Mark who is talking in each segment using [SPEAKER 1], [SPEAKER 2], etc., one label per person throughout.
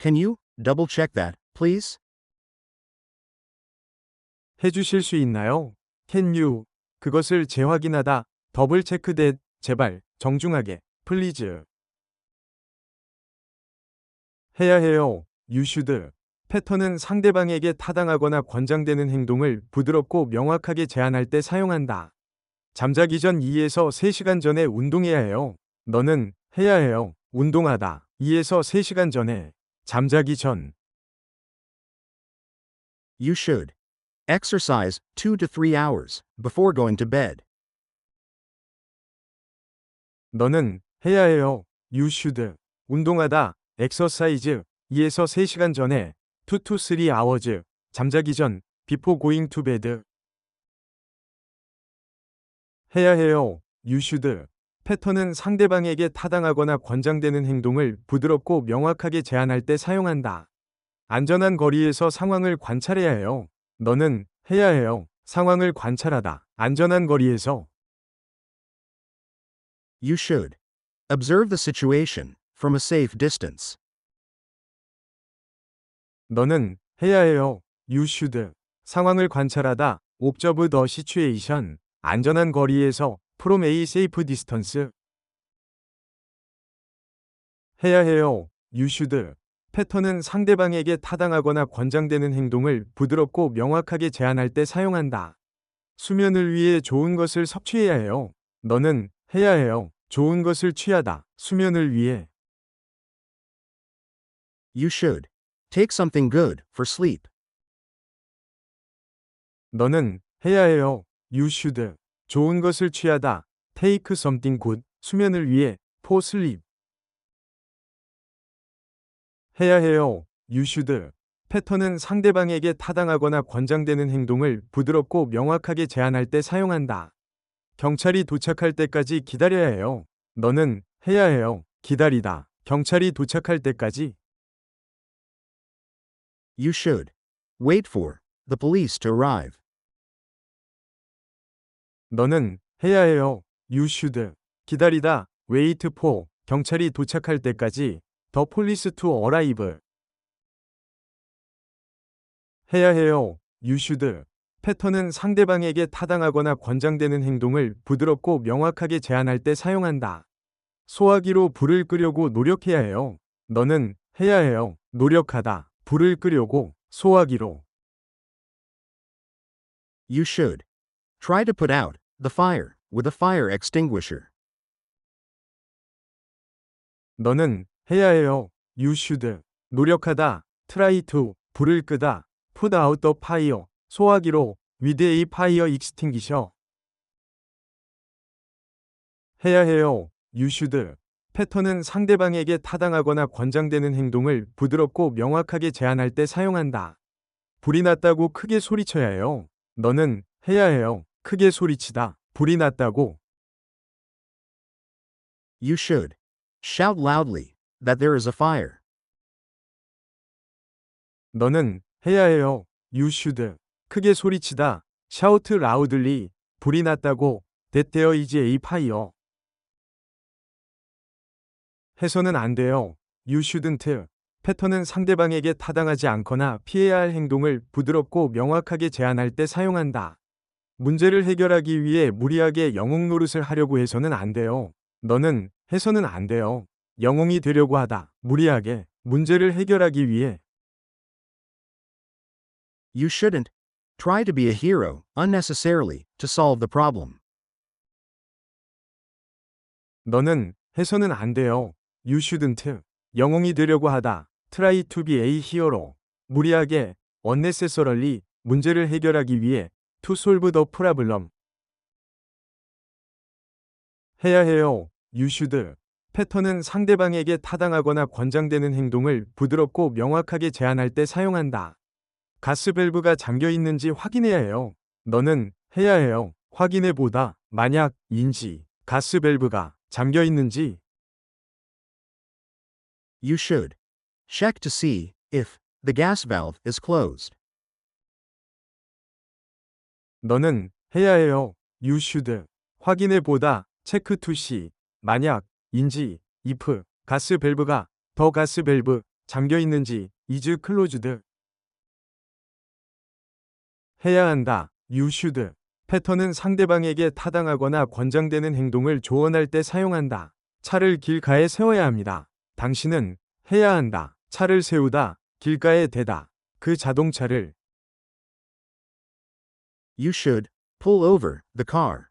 [SPEAKER 1] Can you double check that, please?
[SPEAKER 2] 해주실 수 있나요? Can you? 그것을 재확인하다. 더블 체크 that. 제발, 정중하게. Please. 해야 해요. You should. 패턴은 상대방에게 타당하거나 권장되는 행동을 부드럽고 명확하게 제안할 때 사용한다. 잠자기 전 2에서 3시간 전에 운동해야 해요. 너는 해야 해요. 운동하다. 2에서 3시간 전에. 잠자기 전.
[SPEAKER 1] You should exercise 2 to 3 hours before going to bed.
[SPEAKER 2] 너는 해야 해요. You should. 운동하다. exercise. 2에서 3시간 전에. 2 to 3 hours. 잠자기 전. before going to bed. 해야 해요. You should. 패턴은 상대방에게 타당하거나 권장되는 행동을 부드럽고 명확하게 제안할 때 사용한다. 안전한 거리에서 상황을 관찰해야 해요. 너는 해야 해요. 상황을 관찰하다. 안전한 거리에서.
[SPEAKER 1] You should observe the situation from a safe distance.
[SPEAKER 2] 너는 해야 해요. You should. 상황을 관찰하다. Observe the situation. 안전한 거리에서. From a safe distance. 해야 해요. You should. 패턴은 상대방에게 타당하거나 권장되는 행동을 부드럽고 명확하게 제안할 때 사용한다. 수면을 위해 좋은 것을 섭취해야 해요. 너는 해야 해요. 좋은 것을 취하다. 수면을 위해.
[SPEAKER 1] You should take something good for sleep.
[SPEAKER 2] 너는 해야 해요. You should. 좋은 것을 취하다. Take something good. 수면을 위해. For sleep. 해야 해요. You should. 패턴은 상대방에게 타당하거나 권장되는 행동을 부드럽고 명확하게 제안할 때 사용한다. 경찰이 도착할 때까지 기다려야 해요. 너는 해야 해요. 기다리다. 경찰이 도착할 때까지.
[SPEAKER 1] You should wait for the police to arrive.
[SPEAKER 2] 너는 해야 해요. You should. 기다리다. Wait for. 경찰이 도착할 때까지. The police to arrive. 해야 해요. You should. 패턴은 상대방에게 타당하거나 권장되는 행동을 부드럽고 명확하게 제안할 때 사용한다. 소화기로 불을 끄려고 노력해야 해요. 너는 해야 해요. 노력하다. 불을 끄려고. 소화기로.
[SPEAKER 1] You should try to put out the fire with a fire extinguisher.
[SPEAKER 2] 너는 해야 해요. You should. 노력하다. Try to. 불을 끄다. Put out the fire. 소화기로. With a fire extinguisher. 해야 해요. You should. 패턴은 상대방에게 타당하거나 권장되는 행동을 부드럽고 명확하게 제안할 때 사용한다. 불이 났다고 크게 소리쳐야 해요. 너는 해야 해요. 크게 소리치다. 불이 났다고.
[SPEAKER 1] You should shout loudly that there is a fire.
[SPEAKER 2] 너는 해야 해요. You should. 크게 소리치다. Shout loudly. 불이 났다고. That there is a fire. 해서는 안 돼요. You shouldn't. 패턴은 상대방에게 타당하지 않거나 피해야 할 행동을 부드럽고 명확하게 제안할 때 사용한다. 문제를 해결하기 위해 무리하게 영웅 노릇을 하려고 해서는 안 돼요. 너는 해서는 안 돼요. 영웅이 되려고 하다. 무리하게. 문제를 해결하기 위해.
[SPEAKER 1] You shouldn't try to be a hero unnecessarily to solve the problem.
[SPEAKER 2] 너는 해서는 안 돼요. You shouldn't. 영웅이 되려고 하다. Try to be a hero. 무리하게. unnecessarily. 문제를 해결하기 위해. To solve the problem. 해야 해요. You should. 패턴은 상대방에게 타당하거나 권장되는 행동을 부드럽고 명확하게 제안할 때 사용한다. 가스 밸브가 잠겨 있는지 확인해야 해요. 너는 해야 해요. 확인해 보다. 만약 인지 가스 밸브가 잠겨 있는지.
[SPEAKER 1] You should check to see if the gas valve is closed.
[SPEAKER 2] 너는 해야 해요. You should. 확인해 보다. 체크 to see. 만약 인지 if 가스 밸브가 더 가스 밸브 잠겨 있는지 is closed. 해야 한다. You should. 패턴은 상대방에게 타당하거나 권장되는 행동을 조언할 때 사용한다. 차를 길가에 세워야 합니다. 당신은 해야 한다. 차를 세우다, 길가에 대다. 그 자동차를.
[SPEAKER 1] You should pull over the car.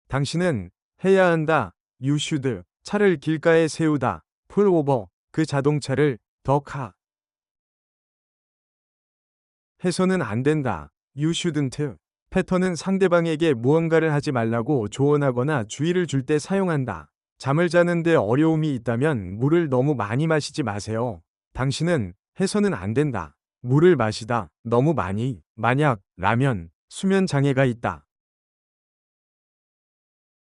[SPEAKER 2] 당신은 해야 한다. You should. 차를 길가에 세우다. pull over. 그 자동차를. the car. 해서는 안 된다. You shouldn't. 패턴은 상대방에게 무언가를 하지 말라고 조언하거나 주의를 줄 때 사용한다. 잠을 자는데 어려움이 있다면 물을 너무 많이 마시지 마세요. 당신은 해서는 안 된다. 물을 마시다. 너무 많이. 만약 라면, 수면 장애가 있다.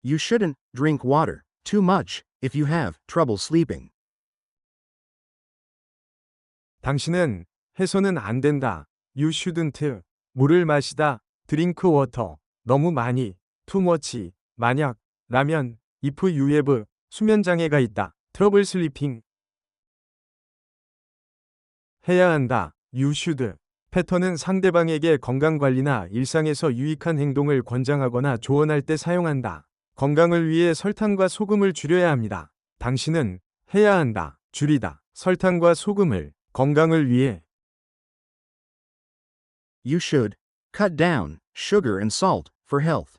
[SPEAKER 1] You shouldn't drink water too much if you have trouble sleeping.
[SPEAKER 2] 당신은 해서는 안 된다. You shouldn't. 물을 마시다. drink water. 너무 많이. too much. 만약 라면, if you have 수면 장애가 있다. trouble sleeping. 해야 한다. You should. 패턴은 상대방에게 건강관리나 일상에서 유익한 행동을 권장하거나 조언할 때 사용한다. 건강을 위해 설탕과 소금을 줄여야 합니다. 당신은 해야 한다. 줄이다. 설탕과 소금을. 건강을 위해.
[SPEAKER 1] You should cut down sugar and salt for health.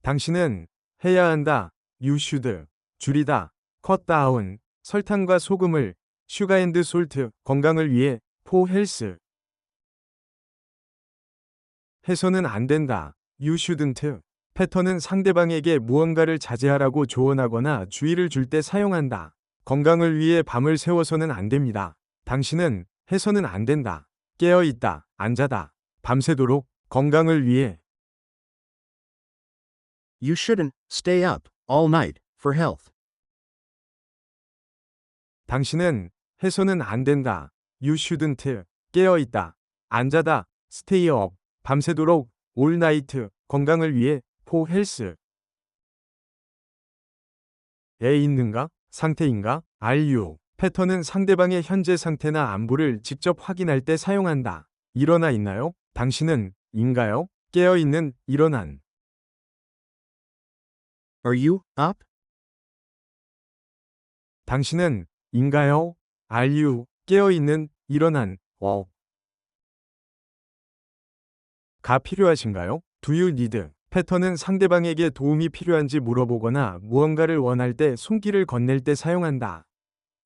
[SPEAKER 2] 당신은 해야 한다. You should. 줄이다. cut down. 설탕과 소금을. sugar and salt. 건강을 위해. for health. 해서는 안 된다. You shouldn't. 패턴은 상대방에게 무언가를 자제하라고 조언하거나 주의를 줄 때 사용한다. 건강을 위해 밤을 새워서는 안 됩니다. 당신은 해서는 안 된다. 깨어 있다. 앉아다. 밤새도록. 건강을 위해.
[SPEAKER 1] You shouldn't stay up all night for health.
[SPEAKER 2] 당신은 해서는 안 된다. You shouldn't. 깨어 있다. 앉아다. stay up. 밤새도록. all night. 건강을 위해. for health. 에 있는가? 상태인가? Are you? 패턴은 상대방의 현재 상태나 안부를 직접 확인할 때 사용한다. 일어나 있나요? 당신은 인가요? 깨어 있는, 일어난.
[SPEAKER 1] Are you up?
[SPEAKER 2] 당신은 인가요? Are you? 깨어 있는, 일어난. 가 필요하신가요? Do you need? 패턴은 상대방에게 도움이 필요한지 물어보거나 무언가를 원할 때 손길을 건넬 때 사용한다.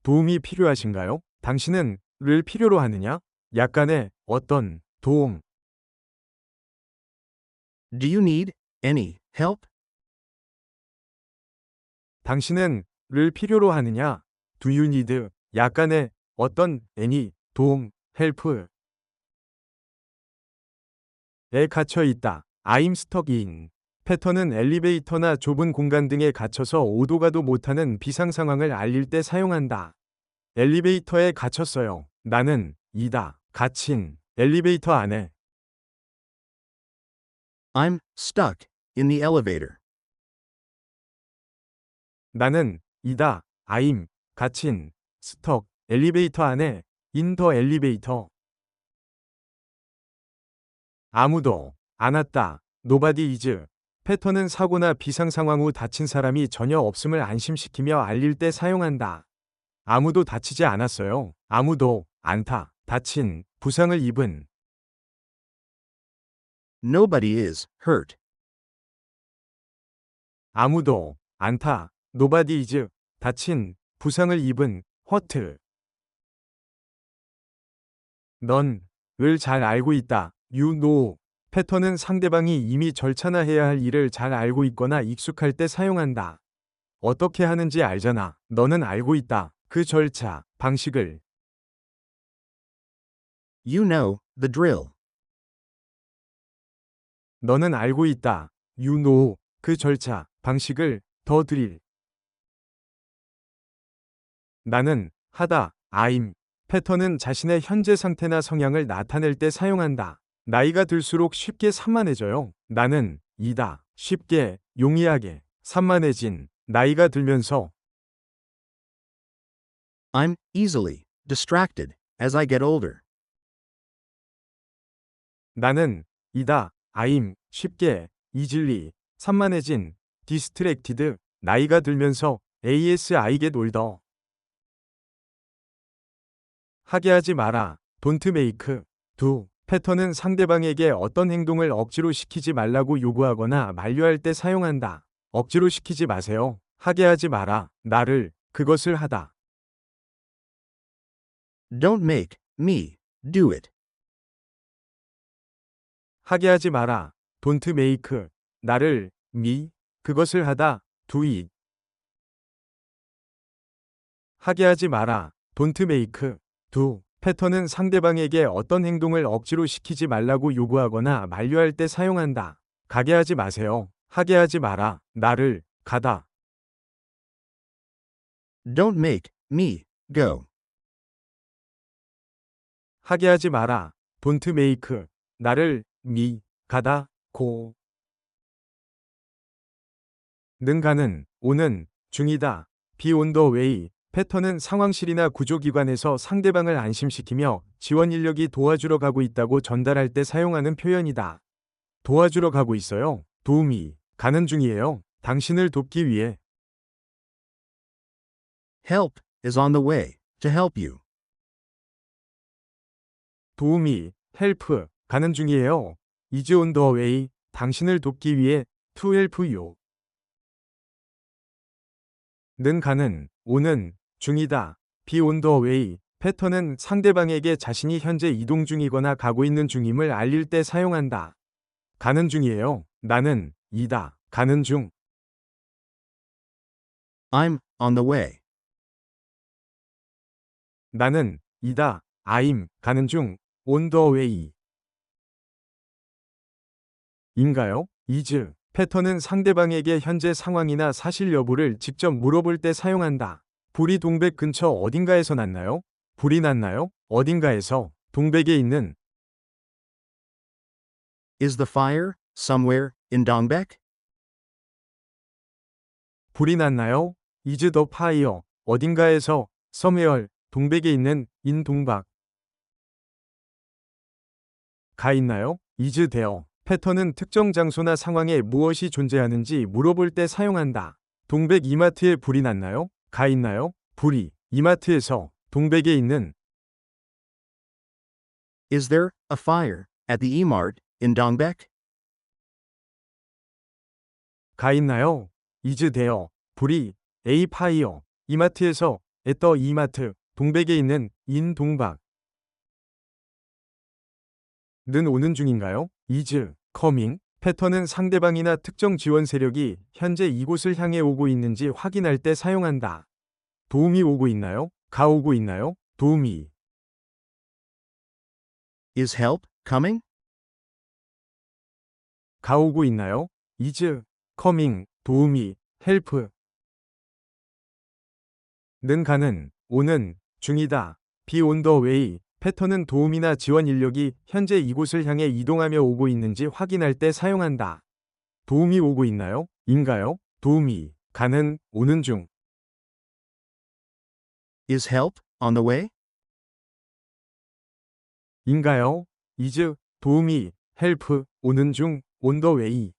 [SPEAKER 2] 도움이 필요하신가요? 당신은 를 필요로 하느냐? 약간의 어떤 도움.
[SPEAKER 1] Do you need any help?
[SPEAKER 2] 당신은 를 필요로 하느냐? Do you need? 약간의 어떤 any 도움, help. 에 갇혀 있다. I'm stuck in. 패턴은 엘리베이터나 좁은 공간 등에 갇혀서 오도 가도 못하는 비상 상황을 알릴 때 사용한다. 엘리베이터에 갇혔어요. 나는 이다. 갇힌. 엘리베이터 안에.
[SPEAKER 1] I'm stuck in the elevator.
[SPEAKER 2] 나는 이다. I'm 갇힌. stuck. 엘리베이터 안에. in the elevator. 아무도 안 왔다. Nobody is. 패턴은 사고나 비상 상황 후 다친 사람이 전혀 없음을 안심시키며 알릴 때 사용한다. 아무도 다치지 않았어요. 아무도 않다. 다친, 부상을 입은.
[SPEAKER 1] Nobody is hurt.
[SPEAKER 2] 아무도 않다. Nobody is. 다친, 부상을 입은. hurt. 넌 을 잘 알고 있다. You know. 패턴은 상대방이 이미 절차나 해야 할 일을 잘 알고 있거나 익숙할 때 사용한다. 어떻게 하는지 알잖아. 너는 알고 있다. 그 절차, 방식을.
[SPEAKER 1] You know the drill.
[SPEAKER 2] 너는 알고 있다. You know. 그 절차, 방식을. 더 드릴. 나는 하다. I'm. 패턴은 자신의 현재 상태나 성향을 나타낼 때 사용한다. 나이가 들수록 쉽게 산만해져요. 나는 이다. 쉽게, 용이하게, 산만해진. 나이가 들면서
[SPEAKER 1] I'm easily distracted as I get older.
[SPEAKER 2] 나는 이다. I'm 쉽게 easily 산만해진 distracted 나이가 들면서 as I get older 하게 하지 마라. don't make do 패턴은 상대방에게 어떤 행동을 억지로 시키지 말라고 요구하거나 만류할 때 사용한다. 억지로 시키지 마세요. 하게 하지 마라. 나를 그것을 하다.
[SPEAKER 1] Don't make me do it.
[SPEAKER 2] 하게 하지 마라. don't make 나를 me 그것을 하다. do it 하게 하지 마라. don't make do 패턴은 상대방에게 어떤 행동을 억지로 시키지 말라고 요구하거나 만류할 때 사용한다. 가게 하지 마세요. 하게 하지 마라. 나를 가다.
[SPEAKER 1] Don't make me go.
[SPEAKER 2] 하게 하지 마라. don't make 나를 me 가다 go 는 가는 오는 중이다. be on the way 패턴은 상황실이나 구조기관에서 상대방을 안심시키며 지원 인력이 도와주러 가고 있다고 전달할 때 사용하는 표현이다. 도와주러 가고 있어요. 도우미 가는 중이에요. 당신을 돕기 위해.
[SPEAKER 1] Help is on the way to help you.
[SPEAKER 2] 도우미 help 가는 중이에요. is on the way 당신을 돕기 위해 to help you 는 가는 오는 중이다. be on the way 패턴은 상대방에게 자신이 현재 이동 중이거나 가고 있는 중임을 알릴 때 사용한다. 가는 중이에요. 나는 이다. 가는 중.
[SPEAKER 1] I'm on the way.
[SPEAKER 2] 나는 이다. I'm 가는 중. on the way 인가요? is 패턴은 상대방에게 현재 상황이나 사실 여부를 직접 물어볼 때 사용한다. 불이 동백 근처 어딘가에서 났나요? 불이 났나요? 어딘가에서 동백에 있는
[SPEAKER 1] Is the fire somewhere in Dongbek?
[SPEAKER 2] 불이 났나요? is the fire 어딘가에서 somewhere 동백에 있는 in 동박 가 있나요? is there 패턴은 특정 장소나 상황에 무엇이 존재하는지 물어볼 때 사용한다. 동백 이마트에 불이 났나요? 가 있나요? 불이 이마트에서 동백에 있는
[SPEAKER 1] Is there a fire at the E-Mart in Dongbek?
[SPEAKER 2] 가 있나요? is there 불이 a fire 이마트에서 at the 이마트 동백에 있는 in 동박 는 오는 중인가요? is coming 패턴은 상대방이나 특정 지원 세력이 현재 이곳을 향해 오고 있는지 확인할 때 사용한다. 도움이 오고 있나요? 가 오고 있나요? 도움이
[SPEAKER 1] Is help coming?
[SPEAKER 2] 가 오고 있나요? is coming 도움이 help 는 가는 오는 중이다. be on the way 패턴은 도움이나 지원 인력이 현재 이곳을 향해 이동하며 오고 있는지 확인할 때 사용한다. 도움이 오고 있나요? 인가요? 도움이 가는 오는 중
[SPEAKER 1] Is help on the way?
[SPEAKER 2] 인가요? is 도움이 help 오는 중 on the way